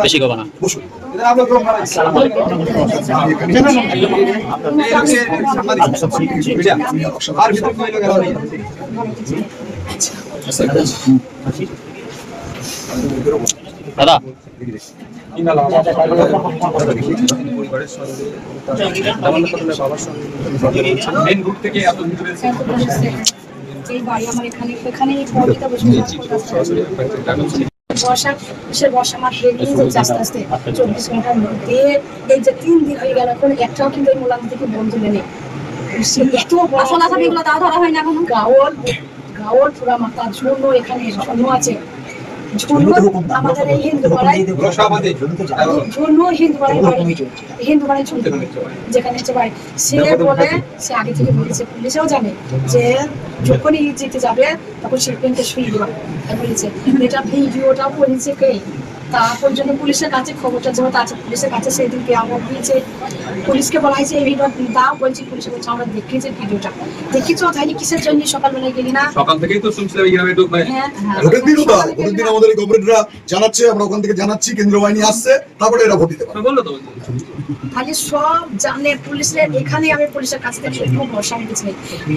বেশি করবো না। দাদা এই বাড়ি আমার এখানে বর্ষা মাস আস্তে আস্তে 24 ঘন্টার মধ্যে এই যে 3 দিন হয়ে গেল, এখন একটাও কিন্তু এই মোলাম থেকে বন্ধু নেই। এত আসলা এগুলো তা ধরা হয় না এখন। গাওয়ার পুরা মাথার জন্য এখানে জন্ম আছে। আমাদের এই হিন্দু পাড়ায় যেখানে সে বলে, সে আগে থেকে বলেছে, পুলিশেও জানে যে যখনই যেতে যাবে তখন সে পেনটা শুয়ে দেবা বলেছে। এটা ভিডিওটাও করেছে কে, তারপর জন্য পুলিশের কাছে খবরটা যেহেতু আছে, পুলিশের কাছে সেদিনকে আমার দিয়েছে, পুলিশকে বলা হয়েছে এই ভিডিও দাও, বলছি পুলিশে বলছে আমরা দেখেছি ভিডিওটা। দেখেছো তাই কিসের জন্য সকালবেলায় গেলি না? সকাল থেকেই তো শুনছিলাম এই গ্রামে তো ভোটের দিন আমাদের এই কমরেডরা জানাচ্ছে, আমরা ওখান থেকে জানাচ্ছি কেন্দ্র বাহিনী আসছে, তারপরে এরা ভোট দিতে পারে বললো তো। খালি সব জানে পুলিশের, এখানে আমি পুলিশের কাছ থেকে খুব ভরসা রেখেছি।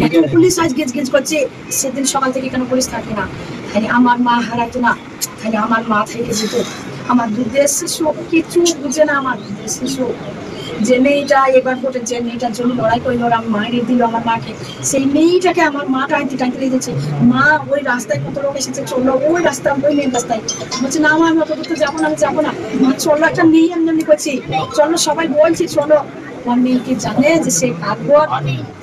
এখন পুলিশ আজ গেজ করছে, সেদিন সকাল থেকে কেন পুলিশ থাকে না? খালি আমার মা হারাইতো না, খালি আমার মা থেকে যেত। আমার দুধের শিশু কিছু বুঝে না, আমার দুধের শিশু যে মেয়েটা এবার ভোটের যে মেয়েটার জন্য লড়াই করলো, আমার মায়ের দিল আমার মাকে, সেই মেয়েটাকে আমার মা টাইতে দিয়েছে। মা ওই রাস্তায় কত লোক এসেছে, চললো ওই রাস্তা, ওই মেন রাস্তায়, বলছে না আমার মতো তো যাবো না, আমি যাবো না। মা চললো, একটা মেয়ে এমনি করছি, চলো সবাই বলছি চলো। আমার মেয়ে কি জানে যে সে কাক ভোট,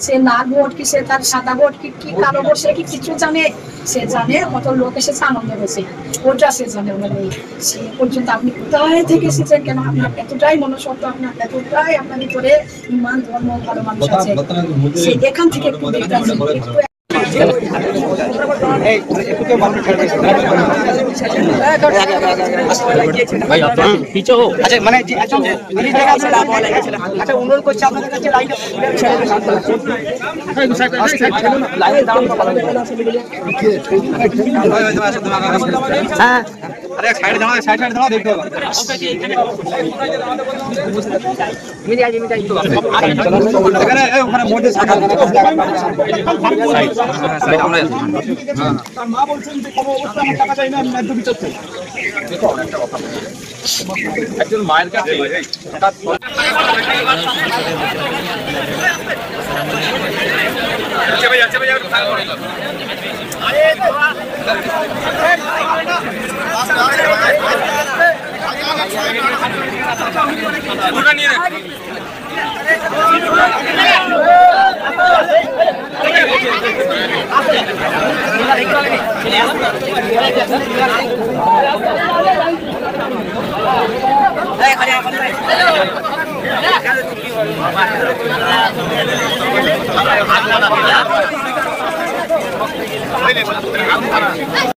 সে লাল ভোট কি, সে তার সাদা ভোট কি, কি কালো ভোট, সে কি কিছু জানে? সে জানে কত লোক এসেছে আনন্দ হয়েছে, ওটা সে জানে। ওনার মেয়ে সে পর্যন্ত আপনি কোথায় থেকে এসেছেন, কেন আপনার এতটাই মনুষ্যত্ব, আপনার এতটাই আপনার ভিতরে ইমান ধর্ম ভালো মানুষ আছে, সে এখান থেকে একটু দেখতে আসে। অনুরোধ করছি আপনাদের কাছে মা বলছেন যে কোনো অবস্থা আমার টাকা চাই না, আমি ন্যায্য বিচার চাই। একজন মায়ের কাছে